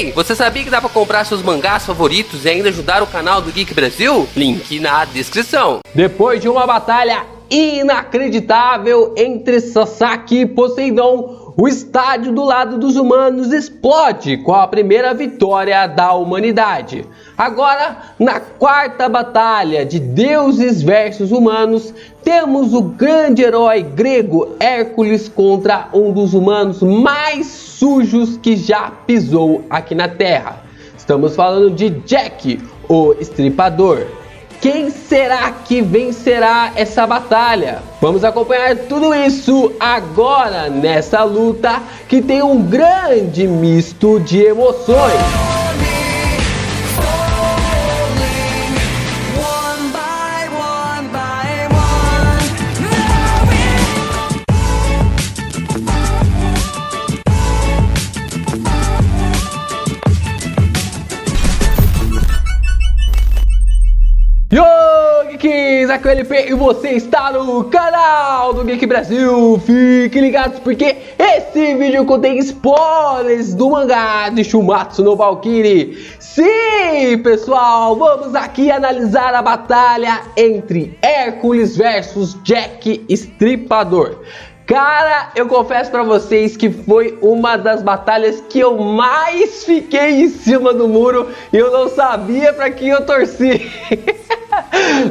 Ei, você sabia que dá pra comprar seus mangás favoritos e ainda ajudar o canal do Geek Brasil? Link na descrição. Depois de uma batalha inacreditável entre Sasaki e Poseidon, o estádio do lado dos humanos explode com a primeira vitória da humanidade. Agora, na quarta batalha de deuses versus humanos, temos o grande herói grego Hércules contra um dos humanos mais sujos que já pisou aqui na Terra. Estamos falando de Jack, o Estripador. Quem será que vencerá essa batalha? Vamos acompanhar tudo isso agora nessa luta que tem um grande misto de emoções. Yo, Geeks, aqui é o LP e você está no canal do Geek Brasil. Fiquem ligados porque esse vídeo contém spoilers do mangá de Shumatsu no Valkyrie. Sim, pessoal, vamos aqui analisar a batalha entre Hércules versus Jack Estripador. Cara, eu confesso pra vocês que foi uma das batalhas que eu mais fiquei em cima do muro e eu não sabia pra quem eu torci.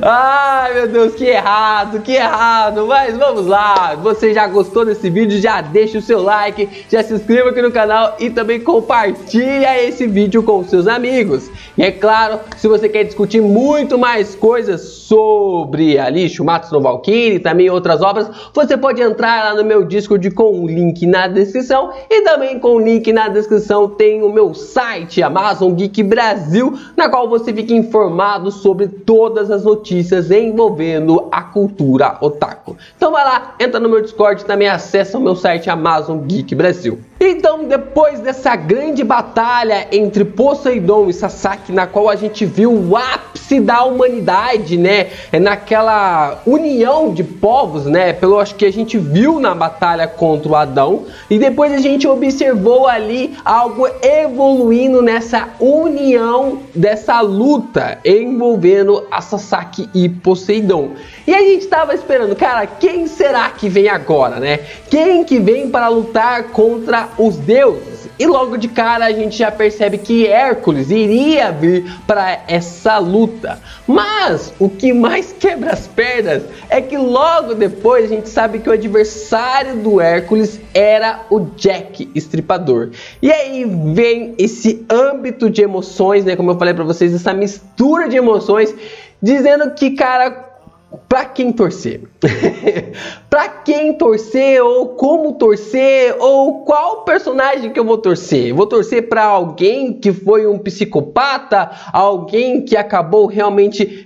Ai, meu Deus, que errado, mas vamos lá. Você já gostou desse vídeo? Já deixa o seu like, já se inscreva aqui no canal e também compartilha esse vídeo com seus amigos. E é claro, se você quer discutir muito mais coisas sobre ali Shumatsu no Valkyrie e também outras obras, você pode entrar lá no meu Discord com o link na descrição e também com o link na descrição tem o meu site Amazon Geek Brasil, na qual você fica informado sobre todas as notícias envolvendo a cultura otaku. Então vai lá, entra no meu Discord e também acessa o meu site Amazon Geek Brasil. Então, depois dessa grande batalha entre Poseidon e Sasaki, na qual a gente viu o ápice da humanidade, né? Naquela união de povos, né? Pelo acho que a gente viu na batalha contra o Adão. E depois a gente observou ali algo evoluindo nessa união dessa luta envolvendo a Sasaki e Poseidon. E a gente estava esperando, cara, quem será que vem agora, né? Quem que vem para lutar contra os deuses? E logo de cara a gente já percebe que Hércules iria vir para essa luta. Mas o que mais quebra as pernas é que logo depois a gente sabe que o adversário do Hércules era o Jack Estripador. E aí vem esse âmbito de emoções, né? Como eu falei para vocês, essa mistura de emoções, dizendo que, cara, pra quem torcer? Pra quem torcer, ou como torcer, ou qual personagem que eu vou torcer? Eu vou torcer pra alguém que foi um psicopata, alguém que acabou realmente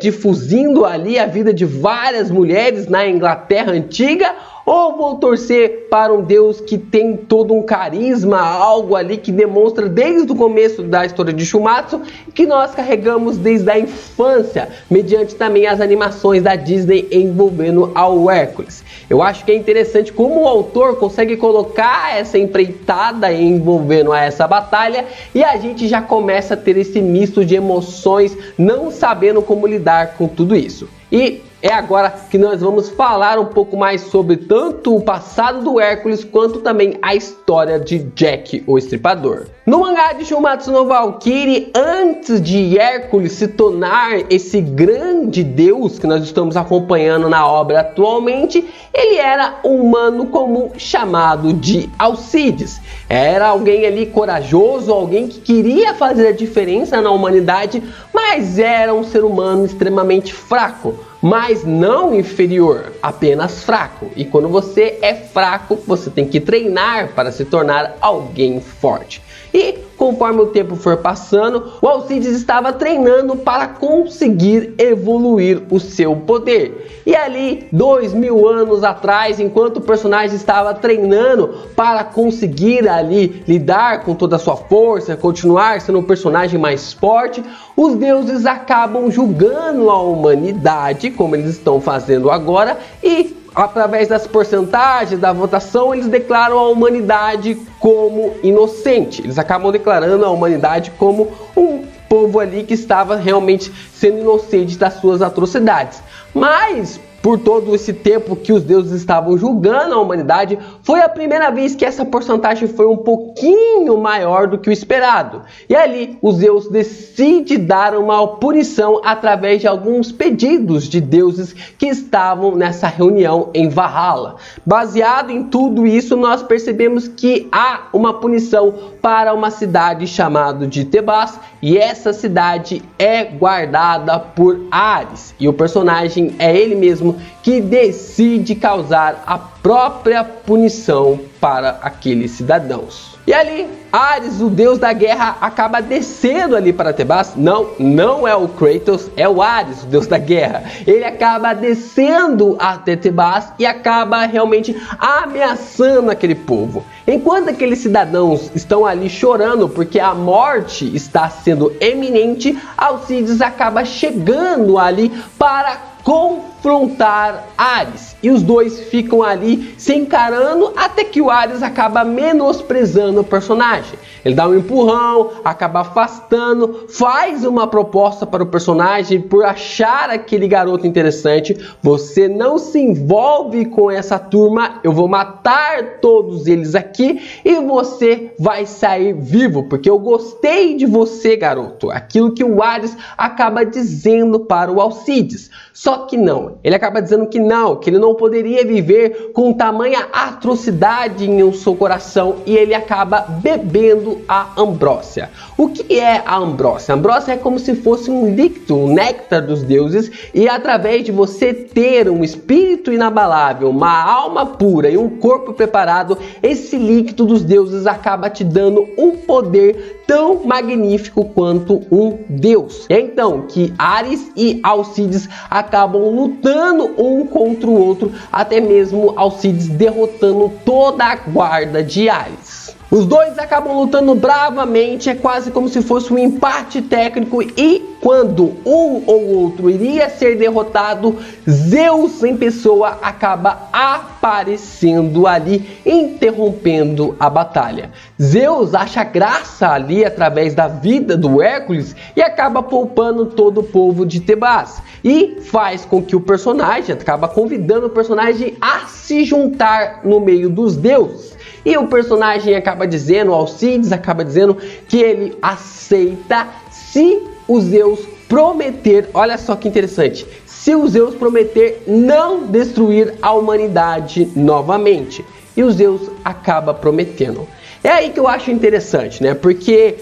difundindo ali a vida de várias mulheres na Inglaterra antiga? Ou vou torcer para um deus que tem todo um carisma, algo ali que demonstra desde o começo da história de Shumatsu, que nós carregamos desde a infância, mediante também as animações da Disney envolvendo ao Hércules. Eu acho que é interessante como o autor consegue colocar essa empreitada envolvendo a essa batalha e a gente já começa a ter esse misto de emoções, não sabendo como lidar com tudo isso. E é agora que nós vamos falar um pouco mais sobre tanto o passado do Hércules quanto também a história de Jack o Estripador. No mangá de Shumatsu no Valkyrie, antes de Hércules se tornar esse grande deus que nós estamos acompanhando na obra atualmente, ele era um humano comum chamado de Alcides. Era alguém ali corajoso, alguém que queria fazer a diferença na humanidade, mas era um ser humano extremamente fraco. Mas não inferior, apenas fraco. E quando você é fraco, você tem que treinar para se tornar alguém forte. E conforme o tempo for passando, o Alcides estava treinando para conseguir evoluir o seu poder. E ali, 2000 anos atrás, enquanto o personagem estava treinando para conseguir ali lidar com toda a sua força, continuar sendo um personagem mais forte, os deuses acabam julgando a humanidade, como eles estão fazendo agora, e através das porcentagens da votação, eles declaram a humanidade como inocente. Eles acabam declarando a humanidade como um povo ali que estava realmente sendo inocente das suas atrocidades. Mas por todo esse tempo que os deuses estavam julgando a humanidade, foi a primeira vez que essa porcentagem foi um pouquinho maior do que o esperado. E ali, os deuses decidem dar uma punição através de alguns pedidos de deuses que estavam nessa reunião em Valhalla. Baseado em tudo isso, nós percebemos que há uma punição para uma cidade chamada de Tebas, e essa cidade é guardada por Ares. E o personagem é ele mesmo que decide causar a própria punição para aqueles cidadãos. E ali, Ares, o deus da guerra, acaba descendo ali para Tebas. Não é o Kratos, é o Ares, o deus da guerra. Ele acaba descendo até Tebas e acaba realmente ameaçando aquele povo. Enquanto aqueles cidadãos estão ali chorando porque a morte está sendo eminente, Alcides acaba chegando ali para confrontar Ares, e os dois ficam ali se encarando até que o Ares acaba menosprezando o personagem. Ele dá um empurrão, acaba afastando, faz uma proposta para o personagem por achar aquele garoto interessante. Você não se envolve com essa turma, eu vou matar todos eles aqui e você vai sair vivo, porque eu gostei de você, garoto. Aquilo que o Ares acaba dizendo para o Alcides. Só que não, ele acaba dizendo que ele não poderia viver com tamanha atrocidade em seu coração, e ele acaba bebendo a ambrósia. O que é a ambrósia? A ambrósia é como se fosse um líquido, um néctar dos deuses, e através de você ter um espírito inabalável, uma alma pura e um corpo preparado, esse líquido dos deuses acaba te dando um poder tão magnífico quanto um deus. É então que Ares e Alcides acabam lutando um contra o outro, até mesmo Alcides derrotando toda a guarda de Ares. Os dois acabam lutando bravamente, é quase como se fosse um empate técnico, e quando um ou outro iria ser derrotado, Zeus em pessoa acaba aparecendo ali, interrompendo a batalha. Zeus acha graça ali através da vida do Hércules e acaba poupando todo o povo de Tebas, e faz com que o personagem, acaba convidando o personagem a se juntar no meio dos deuses. E o personagem acaba dizendo, Alcides acaba dizendo que ele aceita se o Zeus prometer, olha só que interessante, se o Zeus prometer não destruir a humanidade novamente. E o Zeus acaba prometendo. É aí que eu acho interessante, né? Porque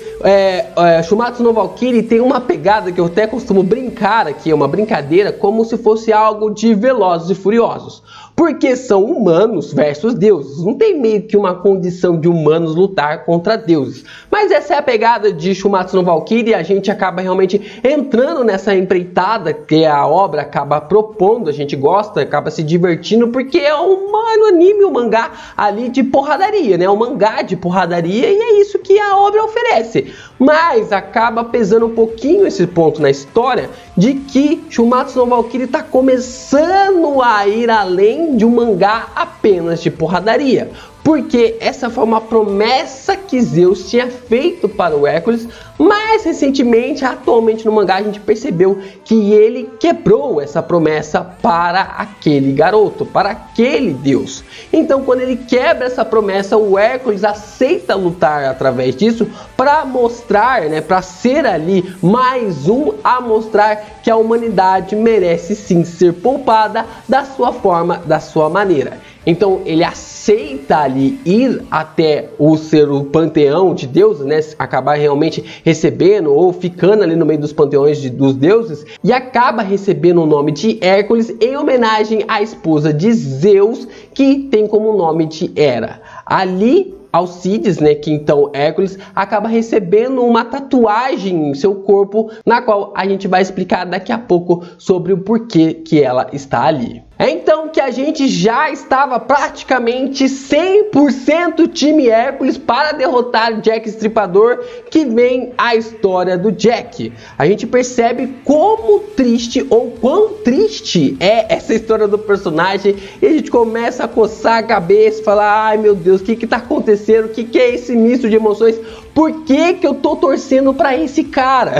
Shumatsu no Valkyrie tem uma pegada que eu até costumo brincar aqui, é uma brincadeira, como se fosse algo de Velozes e Furiosos. Porque são humanos versus deuses. Não tem meio que uma condição de humanos lutar contra deuses. Mas essa é a pegada de Shumatsu no Valkyrie, e a gente acaba realmente entrando nessa empreitada que a obra acaba propondo. A gente gosta, acaba se divertindo, porque é um anime, um mangá ali de porradaria, né? Um mangá de porradaria, e é isso que a obra oferece. Mas acaba pesando um pouquinho esse ponto na história de que Shumatsu no Valkyrie está começando a ir além de um mangá apenas de porradaria. Porque essa foi uma promessa que Zeus tinha feito para o Hércules, mas recentemente, atualmente no mangá, a gente percebeu que ele quebrou essa promessa para aquele garoto, para aquele deus. Então, quando ele quebra essa promessa, o Hércules aceita lutar através disso para mostrar, né, para ser ali mais um a mostrar que a humanidade merece sim ser poupada da sua forma, da sua maneira. Então ele aceita ali ir até o panteão de deuses, né? Acabar realmente recebendo ou ficando ali no meio dos panteões dos deuses, e acaba recebendo o nome de Hércules em homenagem à esposa de Zeus, que tem como nome de Hera. Ali Alcides, né, que então Hércules, acaba recebendo uma tatuagem em seu corpo, na qual a gente vai explicar daqui a pouco sobre o porquê que ela está ali. É então que a gente já estava praticamente 100% time Hércules para derrotar Jack Estripador, que vem a história do Jack. A gente percebe como triste ou quão triste é essa história do personagem e a gente começa a coçar a cabeça e falar: ai meu Deus, o que tá acontecendo? O que é esse misto de emoções? Por que eu tô torcendo para esse cara?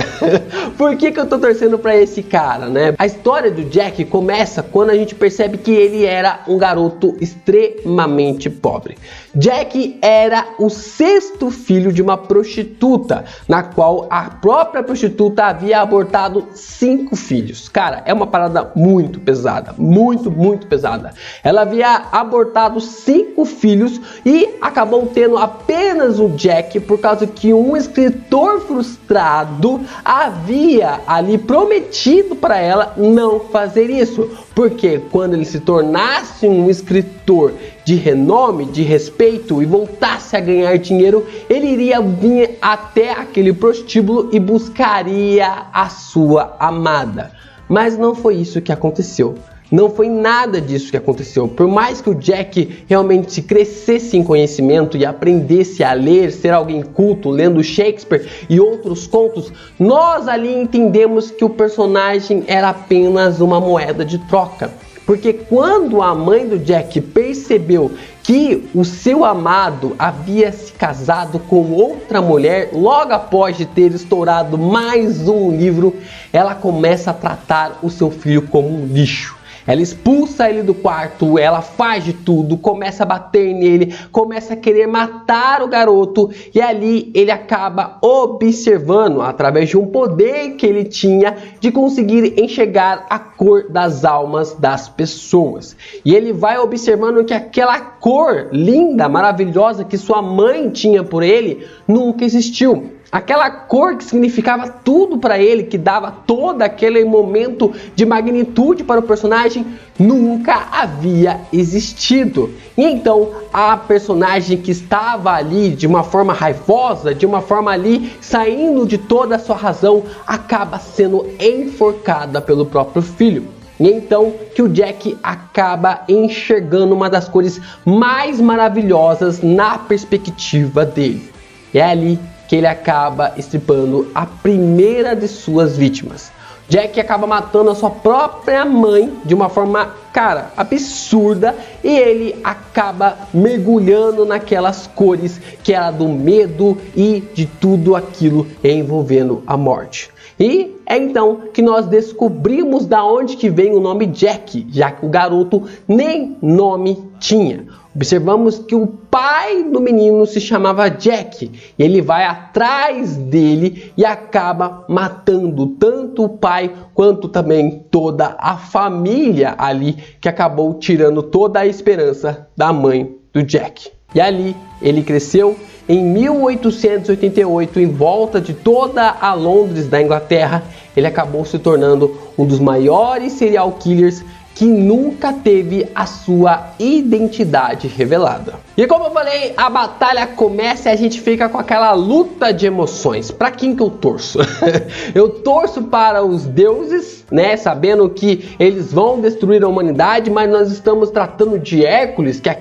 Por que eu tô torcendo para esse cara, né? A história do Jack começa quando a gente percebe que ele era um garoto extremamente pobre. Jack era o 6º filho de uma prostituta, na qual a própria prostituta havia abortado 5 filhos. Cara, é uma parada muito pesada, muito pesada. Ela havia abortado 5 filhos e acabou tendo apenas o Jack por causa que um escritor frustrado havia ali prometido para ela não fazer isso, porque quando ele se tornasse um escritor de renome, de respeito e voltasse a ganhar dinheiro, ele iria vir até aquele prostíbulo e buscaria a sua amada. Mas não foi isso que aconteceu. Não foi nada disso que aconteceu. Por mais que o Jack realmente crescesse em conhecimento e aprendesse a ler, ser alguém culto, lendo Shakespeare e outros contos, nós ali entendemos que o personagem era apenas uma moeda de troca. Porque quando a mãe do Jack percebeu que o seu amado havia se casado com outra mulher, logo após de ter estourado mais um livro, ela começa a tratar o seu filho como um lixo. Ela expulsa ele do quarto, ela faz de tudo, começa a bater nele, começa a querer matar o garoto e ali ele acaba observando, através de um poder que ele tinha, de conseguir enxergar a cor das almas das pessoas. E ele vai observando que aquela cor linda, maravilhosa que sua mãe tinha por ele, nunca existiu. Aquela cor que significava tudo para ele, que dava todo aquele momento de magnitude para o personagem, nunca havia existido. E então a personagem que estava ali de uma forma raivosa, de uma forma ali saindo de toda a sua razão, acaba sendo enforcada pelo próprio filho. E então que o Jack acaba enxergando uma das cores mais maravilhosas na perspectiva dele. É ali que ele acaba estripando a primeira de suas vítimas. Jack acaba matando a sua própria mãe de uma forma, cara, absurda, e ele acaba mergulhando naquelas cores que era do medo e de tudo aquilo envolvendo a morte. E é então que nós descobrimos da onde que vem o nome Jack, já que o garoto nem nome tinha. Observamos que o pai do menino se chamava Jack e ele vai atrás dele e acaba matando tanto o pai quanto também toda a família ali, que acabou tirando toda a esperança da mãe do Jack. E ali ele cresceu. Em 1888, em volta de toda a Londres da Inglaterra, ele acabou se tornando um dos maiores serial killers que nunca teve a sua identidade revelada. E como eu falei, a batalha começa e a gente fica com aquela luta de emoções. Para quem que eu torço? Eu torço para os deuses, né, sabendo que eles vão destruir a humanidade, mas nós estamos tratando de Hércules, que é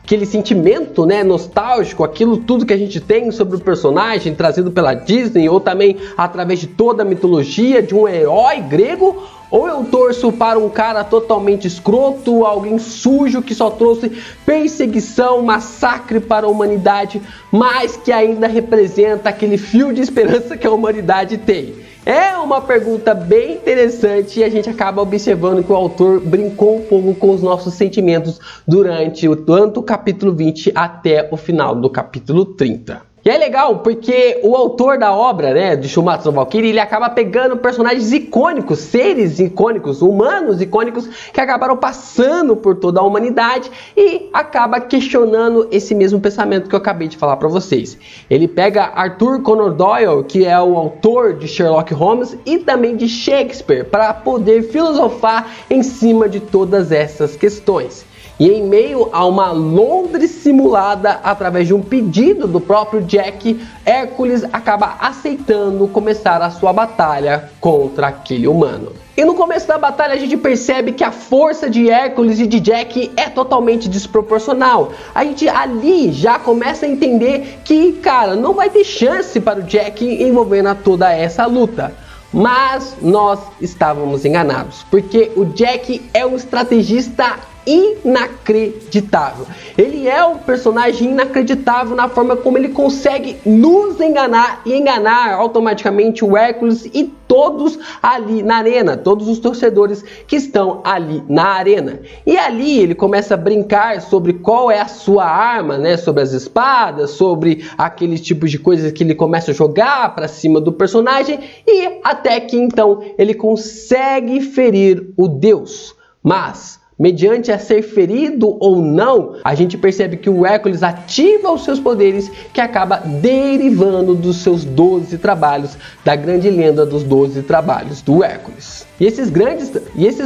aquele sentimento, né, nostálgico, aquilo tudo que a gente tem sobre o personagem trazido pela Disney ou também através de toda a mitologia de um herói grego. Ou eu torço para um cara totalmente escroto, alguém sujo que só trouxe perseguição, massacre para a humanidade, mas que ainda representa aquele fio de esperança que a humanidade tem? É uma pergunta bem interessante e a gente acaba observando que o autor brincou um pouco com os nossos sentimentos durante tanto o capítulo 20 até o final do capítulo 30. E é legal porque o autor da obra, né, de Shumatsu no Valkyrie, ele acaba pegando personagens icônicos, seres icônicos, humanos icônicos que acabaram passando por toda a humanidade e acaba questionando esse mesmo pensamento que eu acabei de falar para vocês. Ele pega Arthur Conan Doyle, que é o autor de Sherlock Holmes e também de Shakespeare, para poder filosofar em cima de todas essas questões. E em meio a uma Londres simulada, através de um pedido do próprio Jack, Hércules acaba aceitando começar a sua batalha contra aquele humano. E no começo da batalha a gente percebe que a força de Hércules e de Jack é totalmente desproporcional. A gente ali já começa a entender que, cara, não vai ter chance para o Jack envolvendo toda essa luta. Mas nós estávamos enganados, porque o Jack é um estrategista inacreditável. Ele é um personagem inacreditável na forma como ele consegue nos enganar e enganar automaticamente o Hércules e todos ali na arena, todos os torcedores que estão ali na arena. E ali ele começa a brincar sobre qual é a sua arma, né? Sobre as espadas, sobre aqueles tipos de coisas que ele começa a jogar para cima do personagem e até que então ele consegue ferir o deus. Mas mediante a ser ferido ou não, a gente percebe que o Hércules ativa os seus poderes, que acaba derivando dos seus 12 trabalhos, da grande lenda dos 12 trabalhos do Hércules. E esses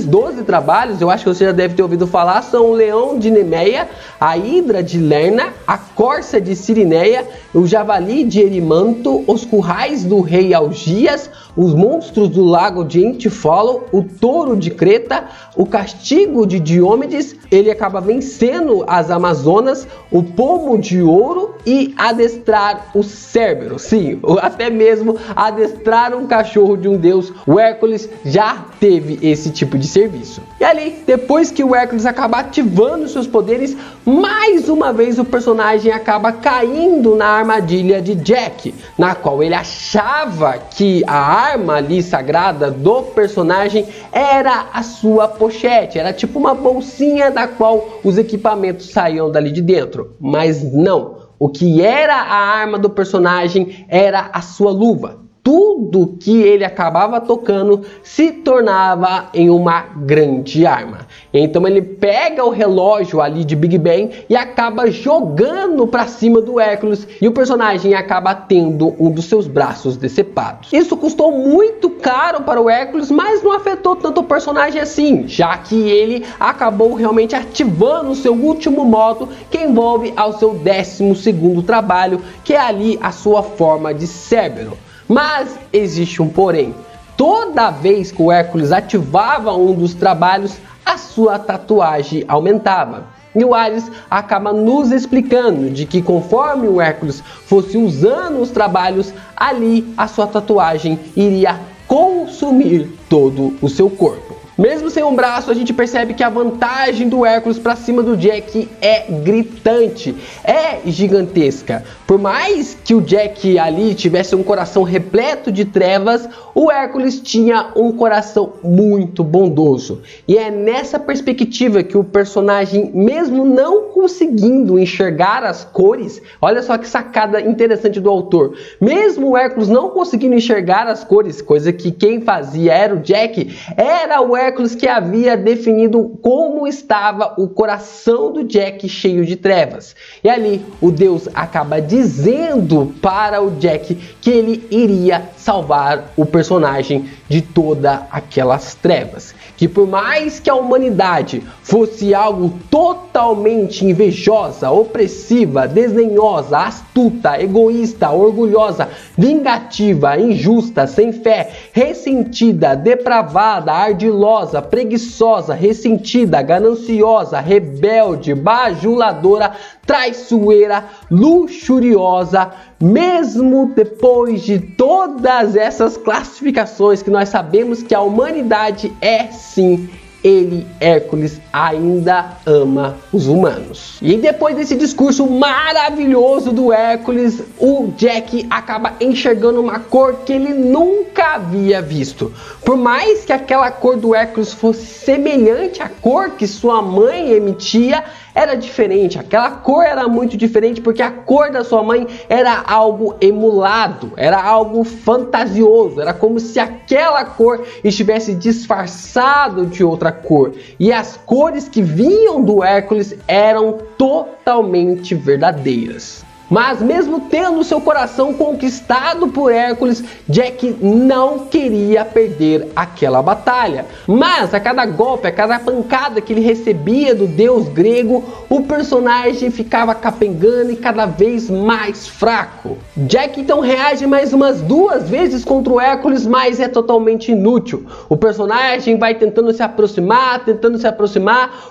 12 trabalhos, eu acho que você já deve ter ouvido falar, são o leão de Nemeia, a hidra de Lerna, a corça de Cirineia, o javali de Erimanto, os currais do rei Algias, os monstros do lago de Antifolo, o touro de Creta, o castigo de Diomedes, ele acaba vencendo as Amazonas, o pomo de ouro e adestrar o Cérbero. Sim, até mesmo adestrar um cachorro de um deus, o Hércules já teve esse tipo de serviço. E ali, depois que o Hércules acaba ativando seus poderes, mais uma vez o personagem acaba caindo na armadilha de Jack, na qual ele achava que a arma ali sagrada do personagem era a sua pochete, era tipo uma bolsinha da qual os equipamentos saíam dali de dentro, mas não. O que era a arma do personagem era a sua luva. Tudo que ele acabava tocando se tornava em uma grande arma. Então ele pega o relógio ali de Big Ben e acaba jogando para cima do Hércules e o personagem acaba tendo um dos seus braços decepados. Isso custou muito caro para o Hércules, mas não afetou tanto o personagem assim, já que ele acabou realmente ativando o seu último modo, que envolve ao seu 12º trabalho, que é ali a sua forma de Cérbero. Mas existe um porém. Toda vez que o Hércules ativava um dos trabalhos, a sua tatuagem aumentava. E o Ares acaba nos explicando de que conforme o Hércules fosse usando os trabalhos, ali a sua tatuagem iria consumir todo o seu corpo. Mesmo sem um braço, a gente percebe que a vantagem do Hércules para cima do Jack é gritante, é gigantesca. Por mais que o Jack ali tivesse um coração repleto de trevas, o Hércules tinha um coração muito bondoso. E é nessa perspectiva que o personagem, mesmo não conseguindo enxergar as cores, olha só que sacada interessante do autor, mesmo o Hércules não conseguindo enxergar as cores, coisa que quem fazia era o Jack, era o Hércules que havia definido como estava o coração do Jack cheio de trevas. E ali o deus acaba dizendo para o Jack que ele iria salvar o personagem de todas aquelas trevas. Que por mais que a humanidade fosse algo totalmente invejosa, opressiva, desdenhosa, astuta, egoísta, orgulhosa, vingativa, injusta, sem fé, ressentida, depravada, ardilosa, preguiçosa, ressentida, gananciosa, rebelde, bajuladora, traiçoeira, luxuriosa, mesmo depois de todas essas classificações que nós sabemos que a humanidade é sim, ele, Hércules, ainda ama os humanos. E depois desse discurso maravilhoso do Hércules, o Jack acaba enxergando uma cor que ele nunca havia visto. Por mais que aquela cor do Hércules fosse semelhante à cor que sua mãe emitia, era diferente. Aquela cor era muito diferente porque a cor da sua mãe era algo emulado, era algo fantasioso, era como se aquela cor estivesse disfarçado de outra cor. E as cores que vinham do Hércules eram totalmente verdadeiras. Mas mesmo tendo seu coração conquistado por Hércules, Jack não queria perder aquela batalha. Mas a cada golpe, a cada pancada que ele recebia do deus grego, o personagem ficava capengando e cada vez mais fraco. Jack então reage mais umas 2 vezes contra o Hércules, mas é totalmente inútil. O personagem vai tentando se aproximar,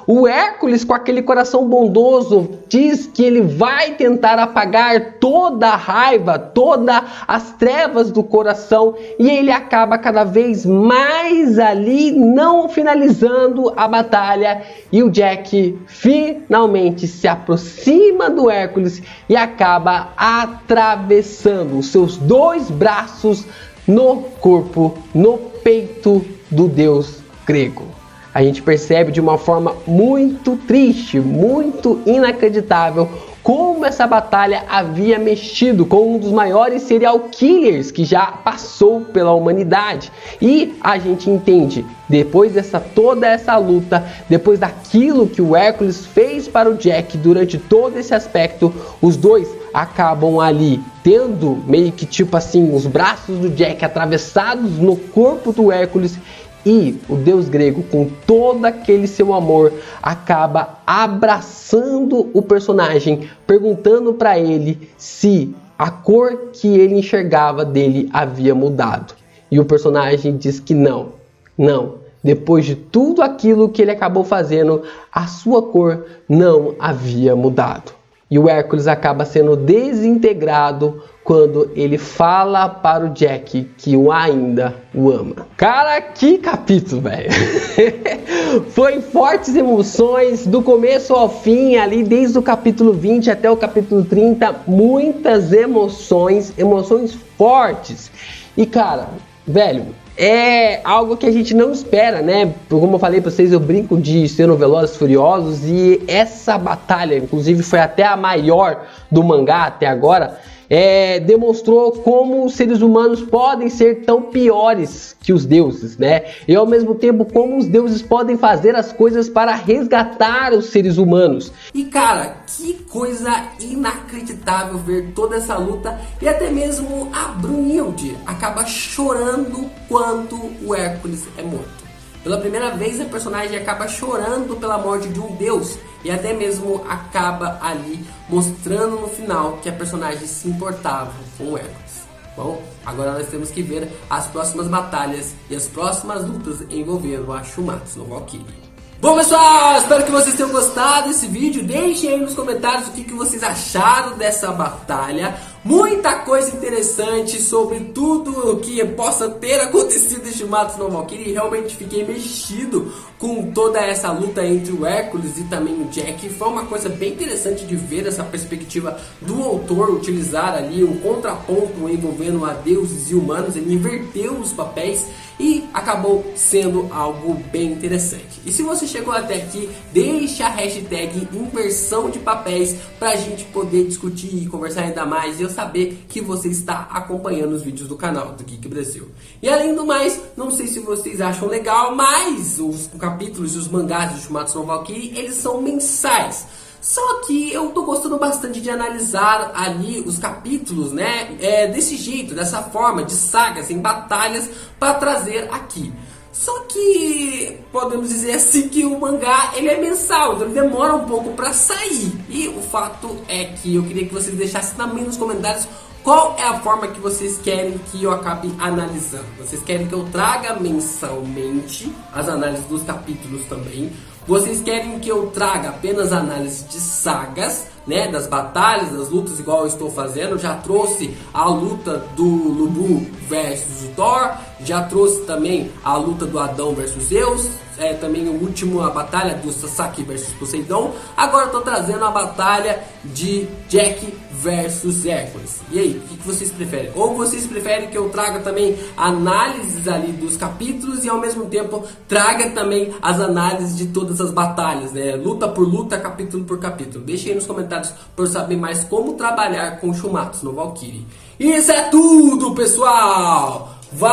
o Hércules, com aquele coração bondoso, diz que ele vai tentar apagar toda a raiva, todas as trevas do coração, e ele acaba cada vez mais ali não finalizando a batalha, e o Jack finalmente se aproxima do Hércules e acaba atravessando os seus 2 braços no corpo, no peito do deus grego. A gente percebe de uma forma muito triste, muito inacreditável, como essa batalha havia mexido com um dos maiores serial killers que já passou pela humanidade. E a gente entende, depois toda essa luta, depois daquilo que o Hércules fez para o Jack durante todo esse aspecto, os dois acabam ali tendo meio que tipo assim, os braços do Jack atravessados no corpo do Hércules. E o deus grego, com todo aquele seu amor, acaba abraçando o personagem, perguntando para ele se a cor que ele enxergava dele havia mudado. E o personagem diz que não. Depois de tudo aquilo que ele acabou fazendo, a sua cor não havia mudado. E o Hércules acaba sendo desintegrado quando ele fala para o Jack que ainda o ama. Cara, que capítulo, velho! Foi fortes emoções do começo ao fim, ali desde o capítulo 20 até o capítulo 30, muitas emoções fortes. E cara, velho, é algo que a gente não espera, né? Como eu falei pra vocês, eu brinco de ser no Velozes e Furiosos, e essa batalha, inclusive, foi até a maior do mangá até agora. Demonstrou como os seres humanos podem ser tão piores que os deuses, né? E ao mesmo tempo como os deuses podem fazer as coisas para resgatar os seres humanos. E cara, que coisa inacreditável ver toda essa luta, e até mesmo a Brunhilde acaba chorando quando o Hércules é morto. Pela primeira vez a personagem acaba chorando pela morte de um deus, e até mesmo acaba ali mostrando no final que a personagem se importava com o Hércules. Bom, agora nós temos que ver as próximas batalhas e as próximas lutas envolvendo a Shumatsu no Valkyrie. Bom pessoal, espero que vocês tenham gostado desse vídeo. Deixem aí nos comentários o que vocês acharam dessa batalha. Muita coisa interessante sobre tudo o que possa ter acontecido em Shumatsu no Valkyrie. Realmente fiquei mexido com toda essa luta entre o Hércules e também o Jack. Foi uma coisa bem interessante de ver essa perspectiva do autor utilizar ali um contraponto envolvendo a deuses e humanos. Ele inverteu os papéis e acabou sendo algo bem interessante. E se você chegou até aqui, deixa a hashtag inversão de papéis pra gente poder discutir e conversar ainda mais, e eu saber que você está acompanhando os vídeos do canal do Geek Brasil. E além do mais, não sei se vocês acham legal, mas os capítulos e os mangás de Shumatsu no Valkyrie, eles são mensais. Só que eu tô gostando bastante de analisar ali os capítulos, né, desse jeito, dessa forma, de sagas, em batalhas, para trazer aqui. Só que podemos dizer assim que o mangá ele é mensal, então ele demora um pouco para sair. E o fato é que eu queria que vocês deixassem também nos comentários qual é a forma que vocês querem que eu acabe analisando. Vocês querem que eu traga mensalmente as análises dos capítulos também? Vocês querem que eu traga apenas análise de sagas, né, das batalhas, das lutas, igual eu estou fazendo? Já trouxe a luta do Lubu versus o Thor, já trouxe também a luta do Adão versus Zeus, também o último, a batalha do Sasaki versus Poseidon. Agora estou trazendo a batalha de Jack versus Hércules. E aí, o que vocês preferem? Ou vocês preferem que eu traga também análises ali dos capítulos e ao mesmo tempo traga também as análises de todas as batalhas, né? Luta por luta, capítulo por capítulo. Deixe aí nos comentários para eu saber mais como trabalhar com Shumatsu no Valkyrie. Isso é tudo, pessoal! Valeu!